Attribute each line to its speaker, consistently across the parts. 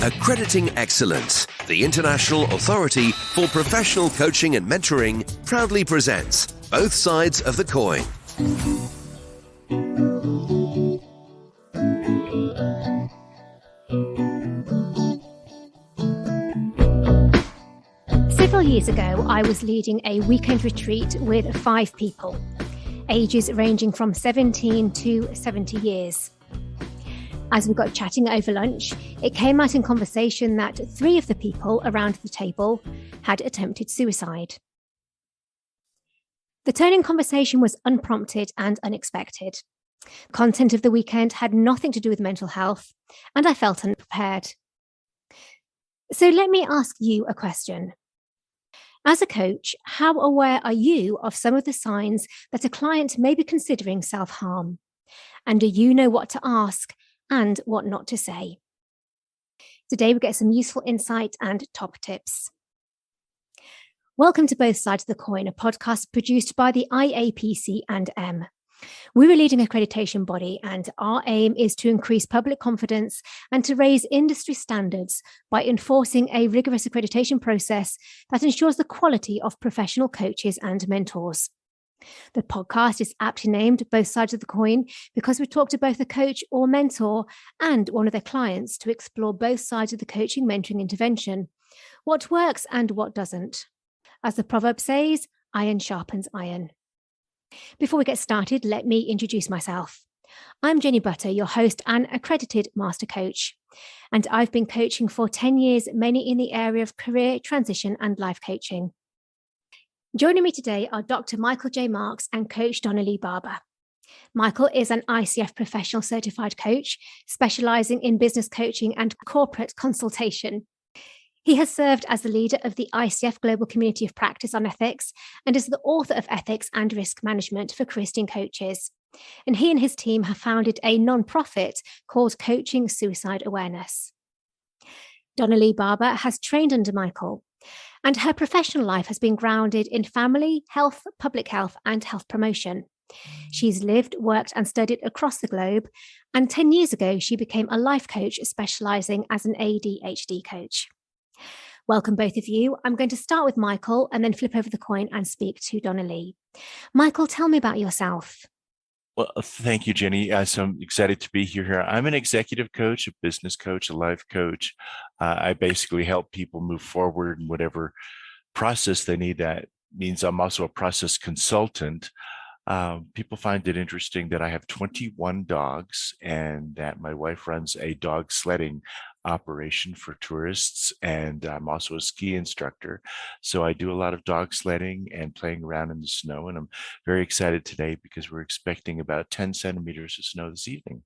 Speaker 1: Accrediting Excellence, the international authority for professional coaching and mentoring, proudly presents Both Sides of the Coin.
Speaker 2: Several years ago, I was leading a weekend retreat with 5 people, ages ranging from 17 to 70 years. As we got chatting over lunch, it came out in conversation that 3 of the people around the table had attempted suicide. The turn in conversation was unprompted and unexpected. The content of the weekend had nothing to do with mental health, and I felt unprepared. So let me ask you a question. As a coach, how aware are you of some of the signs that a client may be considering self-harm? And do you know what to ask and what not to say? Today, we get some useful insight and top tips. Welcome to Both Sides of the Coin, a podcast produced by the IAPC and M. We're a leading accreditation body, and our aim is to increase public confidence and to raise industry standards by enforcing a rigorous accreditation process that ensures the quality of professional coaches and mentors. The podcast is aptly named Both Sides of the Coin because we talk to both a coach or mentor and one of their clients to explore both sides of the coaching mentoring intervention, what works and what doesn't. As the proverb says, iron sharpens iron. Before we get started, let me introduce myself. I'm Jenny Butter, your host and accredited master coach, and I've been coaching for 10 years, mainly in the area of career transition and life coaching. Joining me today are Dr Michael J Marx and Coach Donnelea Barber. Michael is an ICF Professional Certified Coach, specialising in business coaching and corporate consultation. He has served as the leader of the ICF Global Community of Practice on Ethics and is the author of Ethics and Risk Management for Christian Coaches. And he and his team have founded a non-profit called Coaching Suicide Awareness. Donnelea Barber has trained under Michael, and her professional life has been grounded in family, health, public health, and health promotion. She's lived, worked, and studied across the globe, and 10 years ago, she became a life coach specialising as an ADHD coach. Welcome, both of you. I'm going to start with Michael and then flip over the coin and speak to Donnelea. Michael, tell me about yourself.
Speaker 3: Well, thank you, Jenny. So I'm excited to be here. I'm an executive coach, a business coach, a life coach. I basically help people move forward in whatever process they need. That means I'm also a process consultant. People find it interesting that I have 21 dogs and that my wife runs a dog sledding operation for tourists, and I'm also a ski instructor. So I do a lot of dog sledding and playing around in the snow, and I'm very excited today because we're expecting about 10 centimeters of snow this evening.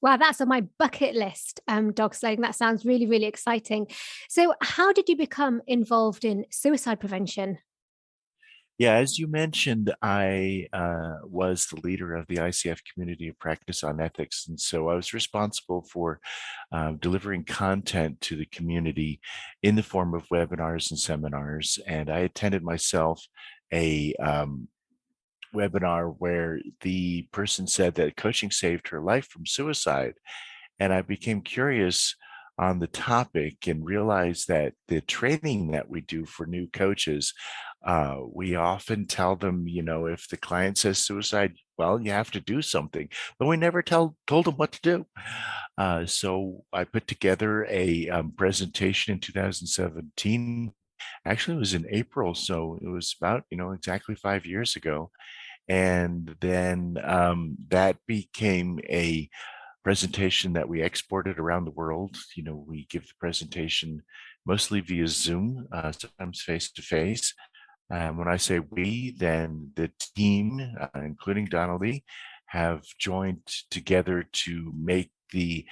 Speaker 2: Wow, that's on my bucket list, dog sledding. That sounds really, really exciting. So how did you become involved in suicide prevention?
Speaker 3: Yeah, as you mentioned, I was the leader of the ICF Community of Practice on Ethics. And so I was responsible for delivering content to the community in the form of webinars and seminars. And I attended myself a webinar where the person said that coaching saved her life from suicide. And I became curious on the topic and realized that the training that we do for new coaches, we often tell them, if the client says suicide, well, you have to do something, but we never told them what to do. So I put together a presentation in 2017. Actually, it was in April, so it was about, exactly 5 years ago. And then that became a presentation that we exported around the world. We give the presentation mostly via Zoom, sometimes face-to-face. When I say we, then the team, including Donnelea, have joined together to make the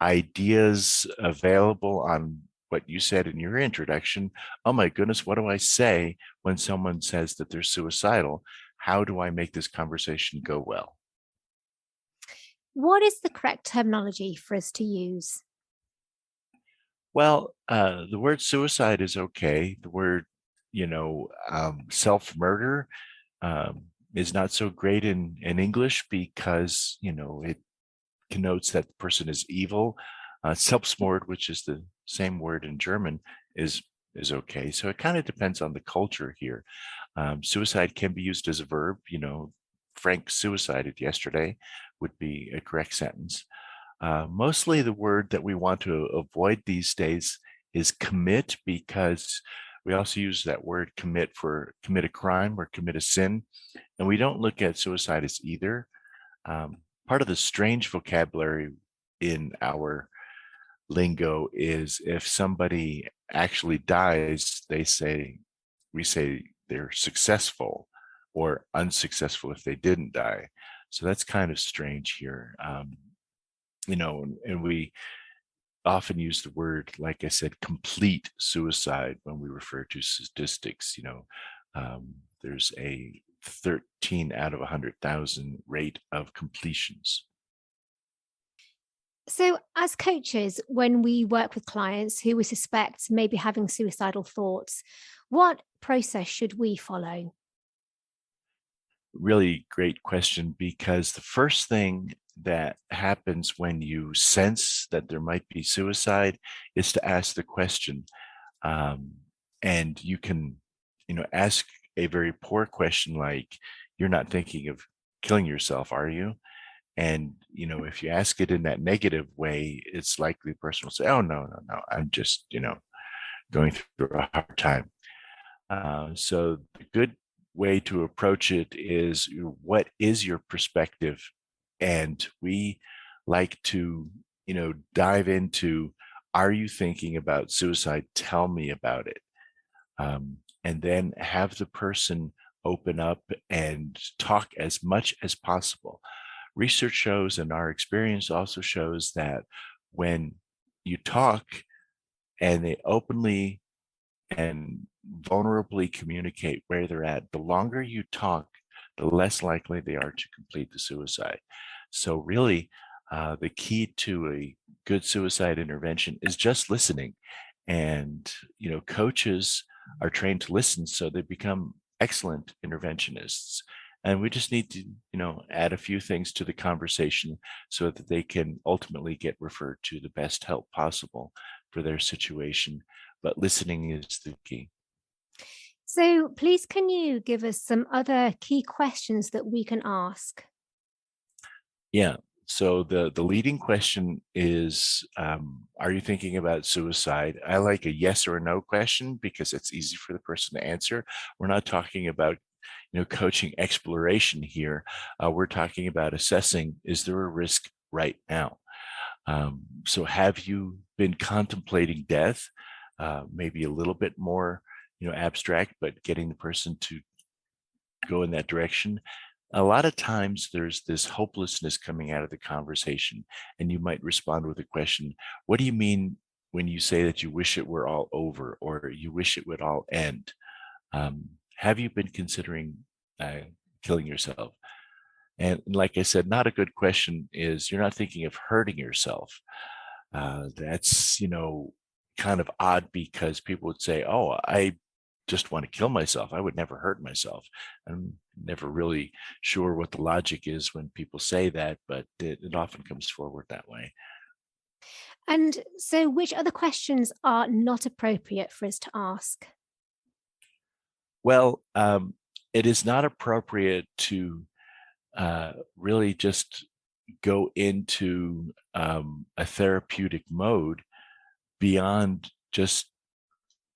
Speaker 3: ideas available on what you said in your introduction. Oh my goodness, what do I say when someone says that they're suicidal? How do I make this conversation go well?
Speaker 2: What is the correct terminology for us to use?
Speaker 3: Well, the word suicide is okay. The word, self-murder is not so great in English because, it connotes that the person is evil. Selbstmord, which is the same word in German, is okay. So it kind of depends on the culture here. Suicide can be used as a verb. Frank suicided yesterday would be a correct sentence. Mostly the word that we want to avoid these days is commit, because we also use that word commit for commit a crime or commit a sin. And we don't look at suicide as either. Part of the strange vocabulary in our lingo is if somebody actually dies, we say they're successful or unsuccessful if they didn't die. So that's kind of strange here. And we often use the word, like I said, complete suicide when we refer to statistics. There's a 13 out of 100,000 rate of completions.
Speaker 2: So, as coaches, when we work with clients who we suspect may be having suicidal thoughts, what process should we follow?
Speaker 3: Really great question, because the first thing that happens when you sense that there might be suicide is to ask the question. And you can, ask a very poor question like, "You're not thinking of killing yourself, are you?" And, if you ask it in that negative way, it's likely the person will say, "Oh, no, no, no, I'm just, going through a hard time." So the good way to approach it is, what is your perspective? And we like to, dive into, are you thinking about suicide? Tell me about it. And then have the person open up and talk as much as possible. Research shows, and our experience also shows, that when you talk and they openly and vulnerably communicate where they're at, the longer you talk, the less likely they are to complete the suicide. So really, the key to a good suicide intervention is just listening. And, coaches are trained to listen, so they become excellent interventionists. And we just need to, add a few things to the conversation so that they can ultimately get referred to the best help possible for their situation. But listening is the key.
Speaker 2: So, please, can you give us some other key questions that we can ask?
Speaker 3: Yeah. So the leading question is, are you thinking about suicide? I like a yes or a no question because it's easy for the person to answer. We're not talking about, coaching exploration here. We're talking about assessing, is there a risk right now? So have you been contemplating death? Maybe a little bit more, abstract, but getting the person to go in that direction. A lot of times there's this hopelessness coming out of the conversation, and you might respond with a question, what do you mean when you say that you wish it were all over, or you wish it would all end? Have you been considering killing yourself? And like I said, not a good question is, you're not thinking of hurting yourself. That's, kind of odd, because people would say, oh, I just want to kill myself. I would never hurt myself. I'm never really sure what the logic is when people say that, but it often comes forward that way.
Speaker 2: And so, which other questions are not appropriate for us to ask?
Speaker 3: Well, it is not appropriate to really just go into a therapeutic mode beyond just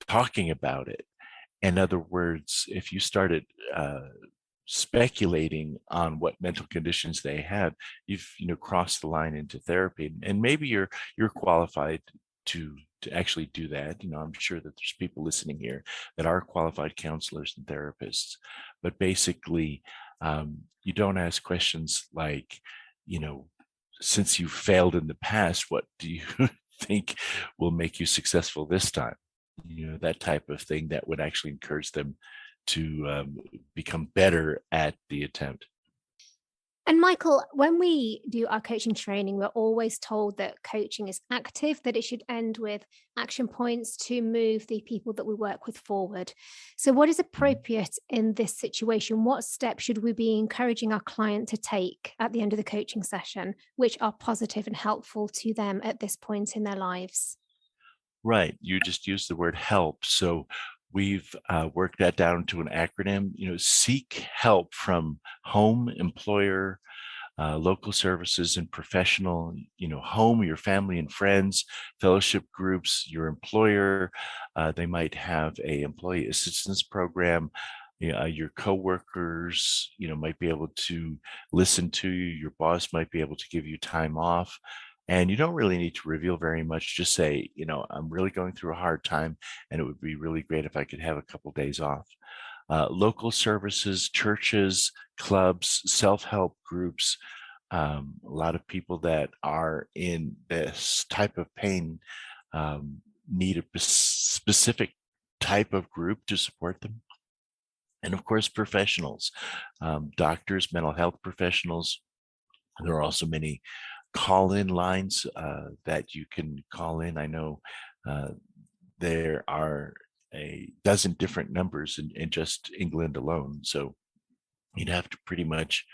Speaker 3: talking about it. In other words, if you started speculating on what mental conditions they have, you've crossed the line into therapy. And maybe you're qualified to actually do that. I'm sure that there's people listening here that are qualified counselors and therapists. But basically, you don't ask questions like, since you failed in the past, what do you think will make you successful this time? That type of thing that would actually encourage them to become better at the attempt.
Speaker 2: And Michael, when we do our coaching training, we're always told that coaching is active, that it should end with action points to move the people that we work with forward. So, what is appropriate in this situation? What steps should we be encouraging our client to take at the end of the coaching session, which are positive and helpful to them at this point in their lives?
Speaker 3: Right. You just used the word help. So we've worked that down to an acronym. Seek help from home, employer, local services, and professional. Home, your family and friends, fellowship groups, your employer. They might have a employee assistance program. Your coworkers, might be able to listen to you. Your boss might be able to give you time off. And you don't really need to reveal very much. Just say, I'm really going through a hard time, and it would be really great if I could have a couple days off. Local services, churches, clubs, self-help groups, a lot of people that are in this type of pain need a specific type of group to support them. And of course, professionals, doctors, mental health professionals. There are also many call-in lines that you can call in. I know there are a dozen different numbers in just England alone. So you'd have to pretty much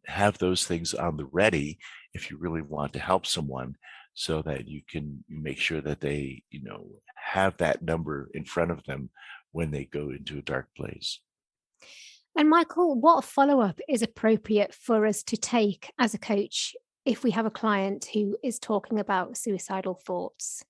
Speaker 3: have those things on the ready if you really want to help someone, so that you can make sure that they, have that number in front of them when they go into a dark place.
Speaker 2: And Michael, what follow-up is appropriate for us to take as a coach if we have a client who is talking about suicidal thoughts?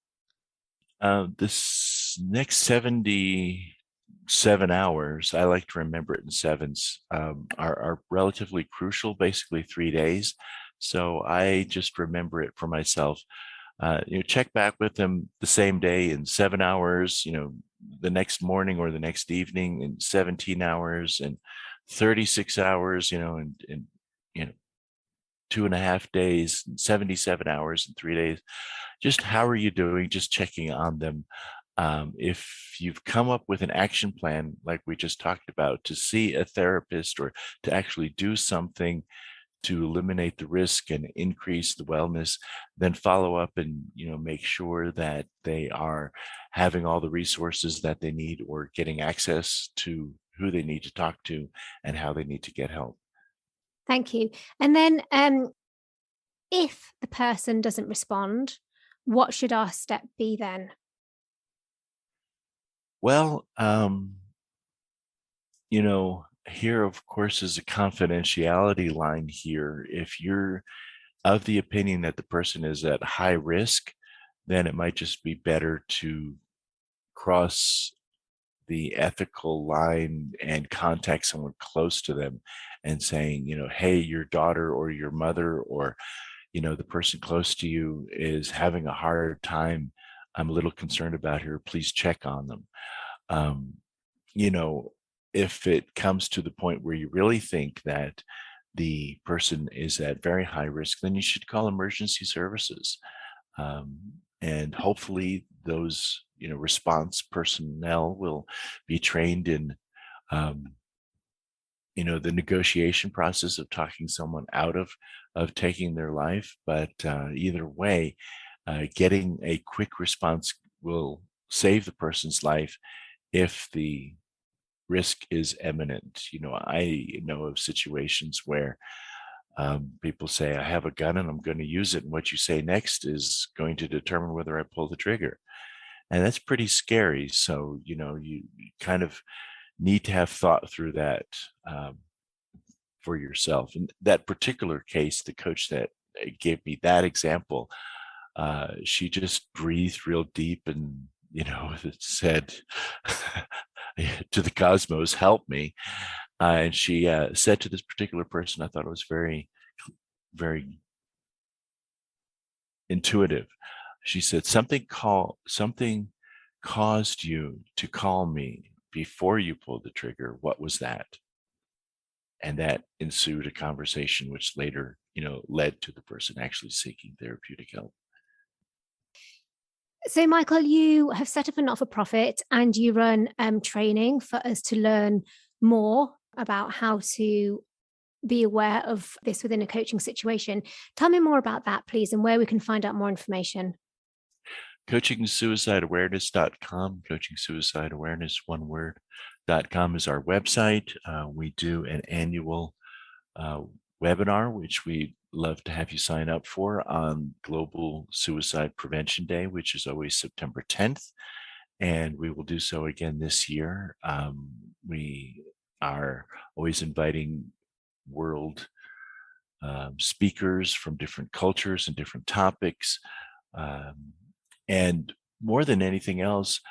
Speaker 3: This next 77 hours, I like to remember it in sevens, are relatively crucial, basically 3 days. So I just remember it for myself. Check back with them the same day in 7 hours, the next morning or the next evening in 17 hours and 36 hours, and 2.5 days and 77 hours and 3 days. Just how are you doing? Just checking on them. If you've come up with an action plan, like we just talked about, to see a therapist or to actually do something to eliminate the risk and increase the wellness, then follow up and make sure that they are having all the resources that they need or getting access to who they need to talk to and how they need to get help.
Speaker 2: Thank you. And then if the person doesn't respond, what should our step be then?
Speaker 3: Well, here, of course, is a confidentiality line here. If you're of the opinion that the person is at high risk, then it might just be better to cross the ethical line and contact someone close to them and saying, hey, your daughter or your mother or, the person close to you is having a hard time. I'm a little concerned about her. Please check on them. Um, if it comes to the point where you really think that the person is at very high risk, then you should call emergency services. And hopefully those, response personnel will be trained in, the negotiation process of talking someone out of taking their life. But either way, getting a quick response will save the person's life if the risk is imminent. I know of situations where people say, I have a gun and I'm going to use it. And what you say next is going to determine whether I pull the trigger. And that's pretty scary. So, you kind of need to have thought through that for yourself. In that particular case, the coach that gave me that example, she just breathed real deep and, said to the cosmos, help me. And she said to this particular person, I thought it was very, very intuitive. She said, something caused you to call me before you pulled the trigger. What was that? And that ensued a conversation which later, led to the person actually seeking therapeutic help.
Speaker 2: So, Michael, you have set up a not-for-profit and you run training for us to learn more about how to be aware of this within a coaching situation. Tell me more about that, please, and where we can find out more information.
Speaker 3: CoachingSuicideAwareness.com, CoachingSuicideAwareness, one word.com is our website. We do an annual webinar, which we love to have you sign up for, on Global Suicide Prevention Day, which is always September 10th. And we will do so again this year. We are always inviting world speakers from different cultures and different topics. And more than anything else,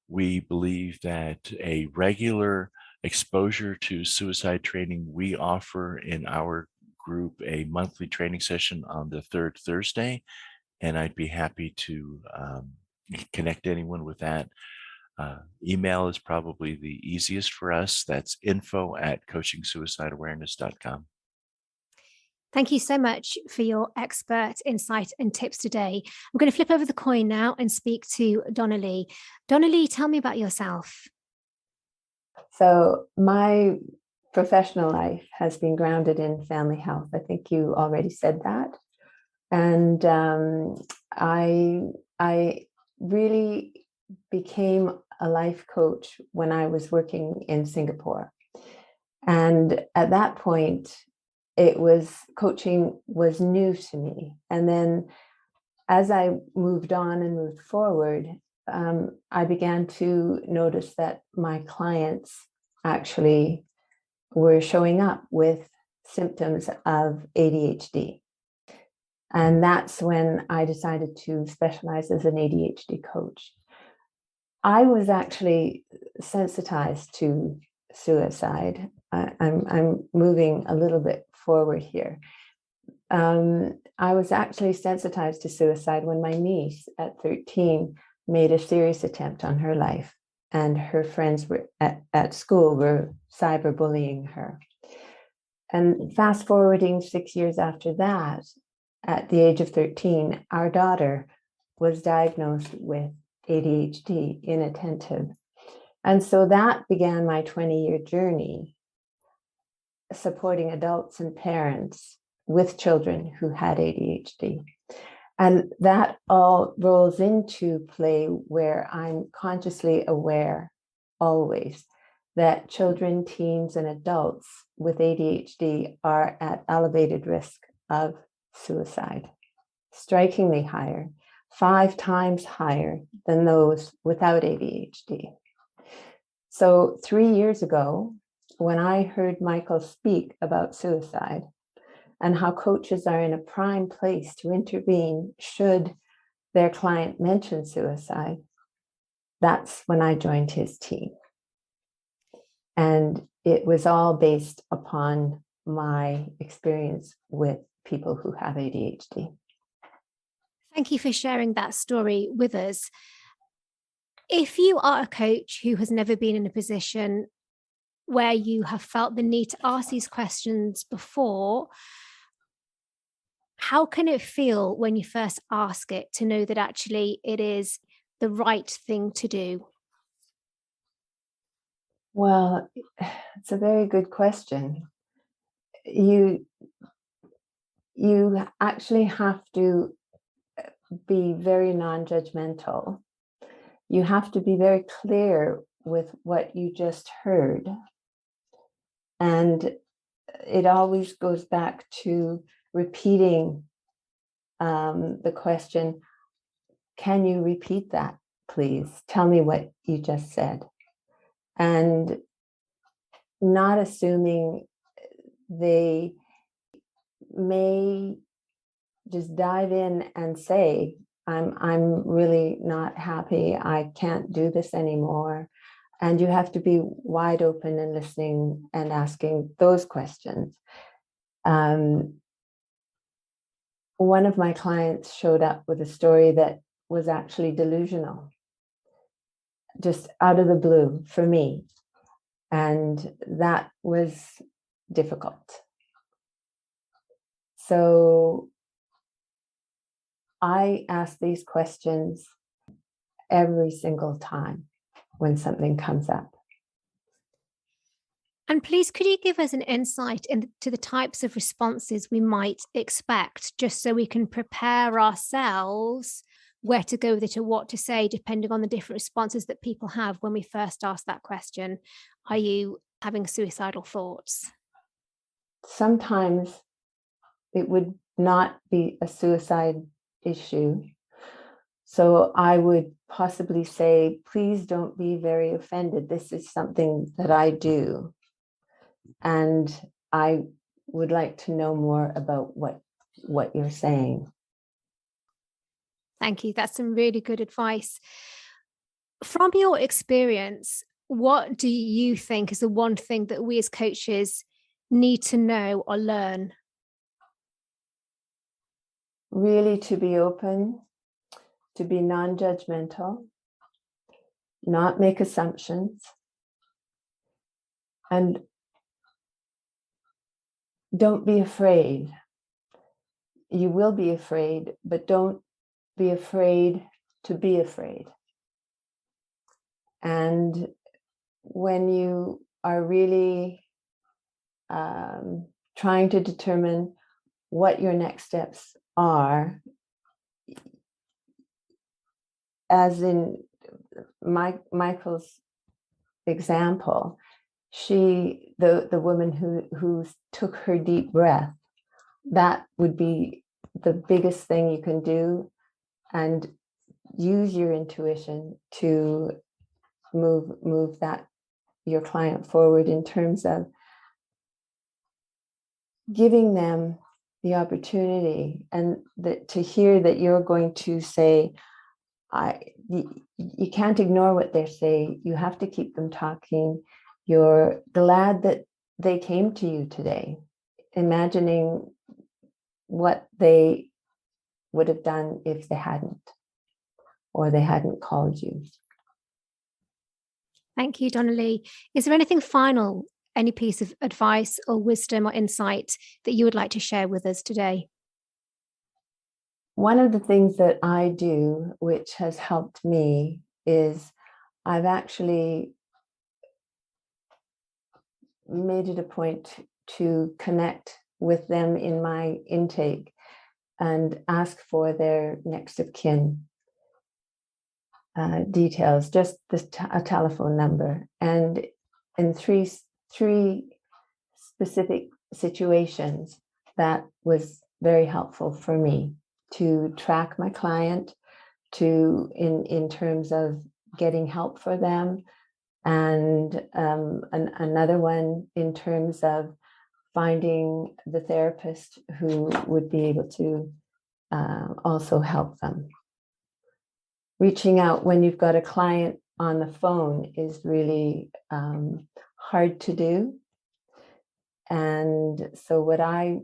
Speaker 3: we believe that a regular exposure to suicide training, we offer in our group a monthly training session on the third Thursday, and I'd be happy to connect anyone with that. Email is probably the easiest for us. That's info@coachingsuicideawareness.com.
Speaker 2: Thank you so much for your expert insight and tips today. I'm going to flip over the coin now and speak to Donnelea. Donnelea, tell me about yourself.
Speaker 4: So my professional life has been grounded in family health. I think you already said that. And I really became a life coach when I was working in Singapore. And at that point, coaching was new to me. And then as I moved on and moved forward, I began to notice that my clients actually were showing up with symptoms of ADHD. And that's when I decided to specialize as an ADHD coach. I was actually sensitized to suicide. I'm moving a little bit forward here. I was actually sensitized to suicide when my niece at 13 made a serious attempt on her life, and her friends were at school were cyberbullying her. And fast forwarding 6 years after that, at the age of 13, our daughter was diagnosed with ADHD, inattentive. And so that began my 20-year journey supporting adults and parents with children who had ADHD. And that all rolls into play where I'm consciously aware always that children, teens, and adults with ADHD are at elevated risk of suicide, strikingly higher, 5 times higher than those without ADHD. So 3 years ago, when I heard Michael speak about suicide and how coaches are in a prime place to intervene should their client mention suicide, that's when I joined his team. And it was all based upon my experience with people who have ADHD.
Speaker 2: Thank you for sharing that story with us. If you are a coach who has never been in a position where you have felt the need to ask these questions before, how can it feel when you first ask it to know that actually it is the right thing to do?
Speaker 4: Well, it's a very good question. You actually have to be very non-judgmental. You have to be very clear with what you just heard. And it always goes back to repeating the question, can you repeat that, please? Tell me what you just said. And not assuming they may just dive in and say, I'm really not happy. I can't do this anymore. And you have to be wide open and listening and asking those questions. One of my clients showed up with a story that was actually delusional, just out of the blue for me. And that was difficult. So I ask these questions every single time when something comes up.
Speaker 2: And please, could you give us an insight into the types of responses we might expect, just so we can prepare ourselves where to go with it or what to say, depending on the different responses that people have when we first ask that question? Are you having suicidal thoughts?
Speaker 4: Sometimes it would not be a suicide issue. So I would possibly say, please don't be very offended. This is something that I do. And I would like to know more about what you're saying.
Speaker 2: Thank you. That's some really good advice. From your experience, what do you think is the one thing that we as coaches need to know or learn?
Speaker 4: Really to be open, to be non-judgmental, not make assumptions, and don't be afraid. You will be afraid, but don't be afraid to be afraid. And when you are really trying to determine what your next steps are, as in Michael's example, the woman who took her deep breath, that would be the biggest thing you can do, and use your intuition to move that your client forward in terms of giving them the opportunity and to hear that you're going to say, you can't ignore what they say. You have to keep them talking. You're glad that they came to you today, imagining what they would have done if they hadn't, or they hadn't called you.
Speaker 2: Thank you, Donnelea. Is there anything final, any piece of advice or wisdom or insight that you would like to share with us today?
Speaker 4: One of the things that I do, which has helped me, is I've actually made it a point to connect with them in my intake and ask for their next of kin details, just a telephone number. And in three specific situations, that was very helpful for me to track my client, to in terms of getting help for them, and another one in terms of finding the therapist who would be able to also help them. Reaching out when you've got a client on the phone is really hard to do. And so what I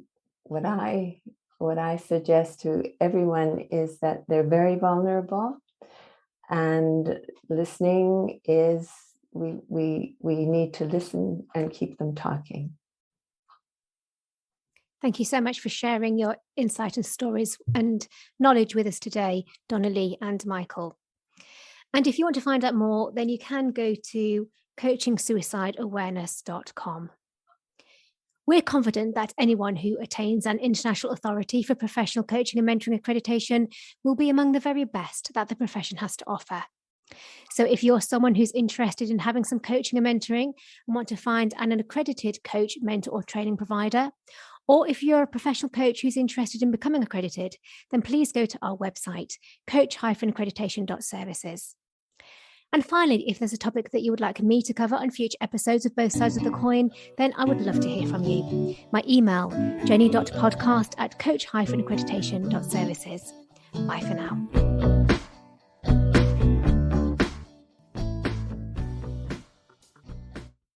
Speaker 4: suggest to everyone is that they're very vulnerable, and listening is, we need to listen and keep them talking.
Speaker 2: Thank you so much for sharing your insight and stories and knowledge with us today, Donnelea and Michael. And if you want to find out more, then you can go to coachingsuicideawareness.com. We're confident that anyone who attains an international authority for professional coaching and mentoring accreditation will be among the very best that the profession has to offer. So if you're someone who's interested in having some coaching and mentoring and want to find an accredited coach, mentor, or training provider, or if you're a professional coach who's interested in becoming accredited, then please go to our website, coach-accreditation.services. And finally, if there's a topic that you would like me to cover on future episodes of Both Sides of the Coin, then I would love to hear from you. My email, jenny.podcast@coach-accreditation.services. Bye for now.